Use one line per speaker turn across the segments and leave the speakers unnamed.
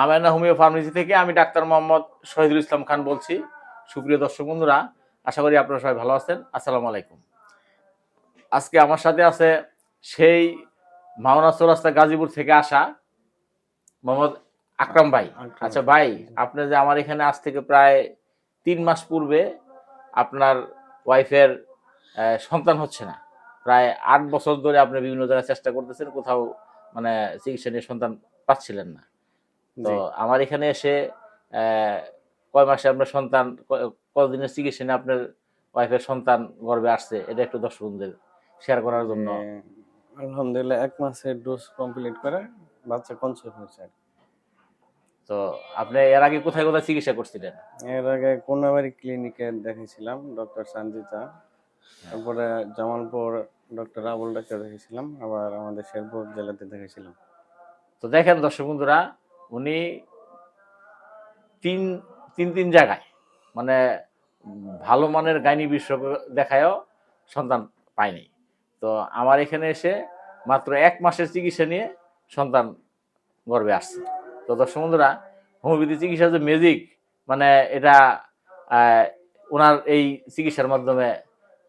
Amena homeo pharmacy থেকে আমি doctor Mohammad Shahidul Islam Khan বলছি। সুপ্রিয় দর্শক বন্ধুরা, আশা করি আপনারা সবাই ভালো আছেন। আসসালামু আলাইকুম। আজকে আমার সাথে আছে সেই মাওনা চৌরাস্তা গাজীপুর থেকে আসা মোহাম্মদ আকরাম ভাই। আচ্ছা ভাই, আপনি যে আমার এখানে আজ থেকে প্রায় 3 মাস পূর্বে আপনার ওয়াইফের সন্তান হচ্ছে না, প্রায় 8 বছর ধরে আপনি বিভিন্ন জায়গায় চেষ্টা করতেছেন, কোথাও মানে চিকিৎসা নিয়ে সন্তান পাচ্ছিলেন না। তো আমার এখানে এসে কয় মাসে আপনার সন্তান, কতদিনের চিকিৎসা নিয়ে আপনার ওয়াইফের সন্তান গর্ভে আসছে, এটা একটু দর্শকদের শেয়ার করার জন্য।
আলহামদুলিল্লাহ 1 মাসের ডোজ কমপ্লিট করে বাচ্চা কনসিভ হয়েছে।
তো আপনি এর আগে কোথায় কোথায় চিকিৎসা করছিলেন?
এর আগে কোনাবাড়ি ক্লিনিকে দেখিয়েছিলাম ডক্টর সঞ্জিতা, তারপরে জামালপুর ডক্টর আবুল ডাক্তার দেখিয়েছিলাম, আবার আমাদের শেরপুর জেলাতে দেখিয়েছিলাম।
তো দেখেন দর্শক বন্ধুরা, উনি তিন জায়গায় মানে ভালো মানের গাইনি বিশেষজ্ঞ দেখায়ও সন্তান পায়নি। তো আমার এখানে এসে মাত্র 1 মাসের চিকিৎসা নিয়ে সন্তান গর্ভে আসছে। তো দর্শক বন্ধুরা, হোমিওপ্যাথি চিকিৎসা যে ম্যাজিক, মানে এটা ওনার এই চিকিৎসার মাধ্যমে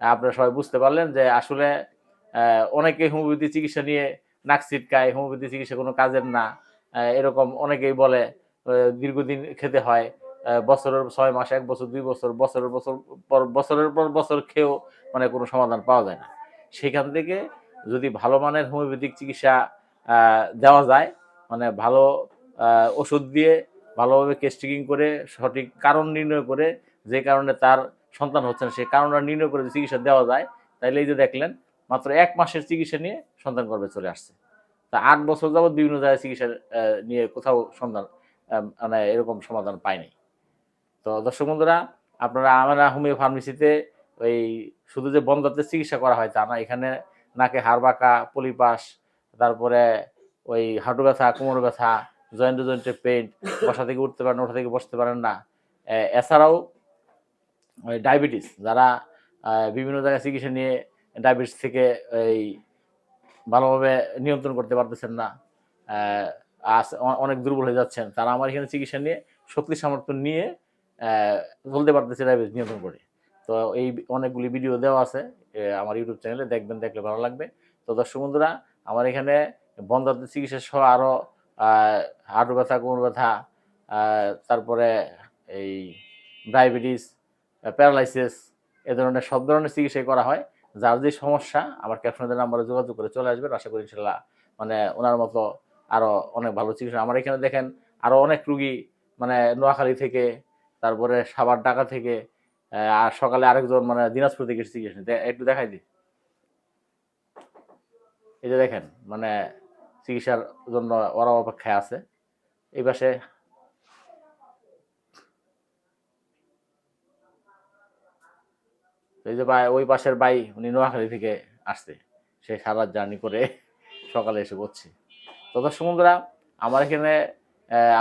আপনারা সবাই বুঝতে পারলেন যে আসলে অনেকে হোমিওপ্যাথি চিকিৎসা নিয়ে নাক ছিটকায়, হোমিওপ্যাথি চিকিৎসা কোনো কাজের না, এরকম অনেকেই বলে। দীর্ঘদিন খেতে হয়, বছরের 6 মাস, 1 বছর, 2 বছর, বছরের পর বছর খেয়েও মানে কোনো সমাধান পাওয়া যায় না। সেখান থেকে যদি ভালো মানের হোমিওপ্যাথিক চিকিৎসা দেওয়া যায়, মানে ভালো ওষুধ দিয়ে ভালোভাবে টেস্টিং করে সঠিক কারণ নির্ণয় করে, যে কারণে তার সন্তান হচ্ছে না সেই কারণটা নির্ণয় করে চিকিৎসা দেওয়া যায়, তাইলে এই যে দেখলেন মাত্র 1 মাসের চিকিৎসা নিয়ে সন্তান গর্ভে চলে আসছে। তা 8 বছর যাবৎ বিভিন্ন জায়গায় চিকিৎসা নিয়ে কোথাও সন্তান মানে এরকম সমাধান পায়নি। তো দর্শক বন্ধুরা, আপনারা আমরা হোমিও ফার্মেসিতে ওই শুধু যে বন্ধাত্বের চিকিৎসা করা হয় তা না, এখানে নাকে হাড় বাঁকা, পলিপাস, তারপরে ওই হাঁটু ব্যথা, কোমর ব্যথা, জয়েন্টে পেইন, বসা থেকে উঠতে পারেন, ওঠা থেকে বসতে পারেন না, এছাড়াও ওই ডায়াবেটিস, যারা বিভিন্ন জায়গায় চিকিৎসা নিয়ে ডায়াবেটিস থেকে এই ভালোভাবে নিয়ন্ত্রণ করতে পারতেছেন না, অনেক দুর্বল হয়ে যাচ্ছেন, তারা আমার এখানে চিকিৎসা নিয়ে শক্তি সামর্থ্য নিয়ে চলতে পারতেছে ডায়াবেটিস নিয়ন্ত্রণ করে। তো এই অনেকগুলি ভিডিও দেওয়া আছে আমার ইউটিউব চ্যানেলে, দেখবেন, দেখলে ভালো লাগবে। তো দর্শক বন্ধুরা, আমার এখানে বন্ধাত্বের চিকিৎসা সহ আরও হাঁটু ব্যথা, কোমর ব্যথা, তারপরে এই ডায়াবেটিস, প্যারালাইসিস, এ ধরনের সব ধরনের চিকিৎসাই করা হয়। যার যে সমস্যা আমার ক্যাপশনের নাম্বারে যোগাযোগ করে চলে আসবেন, আশা করি ইনশাল্লাহ মানে ওনার মতো আরও অনেক ভালো চিকিৎসা। আমার এখানে দেখেন আরও অনেক রুগী, মানে নোয়াখালী থেকে, তারপরে সাভার, ঢাকা থেকে, আর সকালে আরেকজন মানে দিনাজপুর থেকে চিকিৎসা একটু দেখাই দিই। এই যে দেখেন, মানে চিকিৎসার জন্য ওরা অপেক্ষায় আছে। এই পাশে এই যে ওই পাশের ভাই, উনি নোয়াখালী থেকে আসছে, সে সারা জার্নি করে সকালে এসে পড়ছে। তো দর্শক বন্ধুরা, আমার এখানে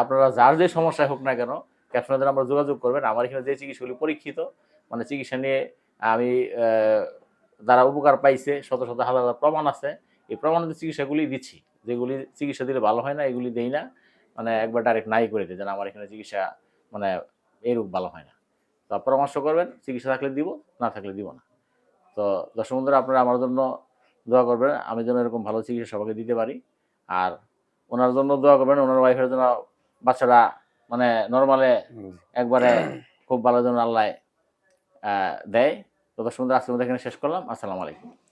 আপনারা যার যে সমস্যায় হোক না কেন, ক্যাপশনের আমরা যোগাযোগ করবেন। আমার এখানে যে চিকিৎসাগুলি পরীক্ষিত, মানে চিকিৎসা নিয়ে আমি যারা উপকার পাইছে, শত শত হাজার হাজার প্রমাণ আছে, এই প্রমাণিত চিকিৎসাগুলি দিচ্ছি। যেগুলি চিকিৎসা দিলে ভালো হয় না, এগুলি দেই না, মানে একবার ডাইরেক্ট নাই করে দিই, যেন আমার এখানে চিকিৎসা মানে এই রোগ ভালো হয় না। তো পরামর্শ করবেন, চিকিৎসা থাকলে দিব, না থাকলে দিব না। তো দর্শক বন্ধুরা, আপনারা আমার জন্য দোয়া করবেন, আমি যেন এরকম ভালো চিকিৎসা সবাইকে দিতে পারি। আর ওনার জন্য দোয়া করবেন, ওনার ওয়াইফের জন্য বাচ্চারা মানে নর্মালে একবারে খুব ভালো যেন আল্লাহ দেয়। তো দর্শক বন্ধুরা, আজকের মধ্যে এখানে শেষ করলাম। আসসালামু আলাইকুম।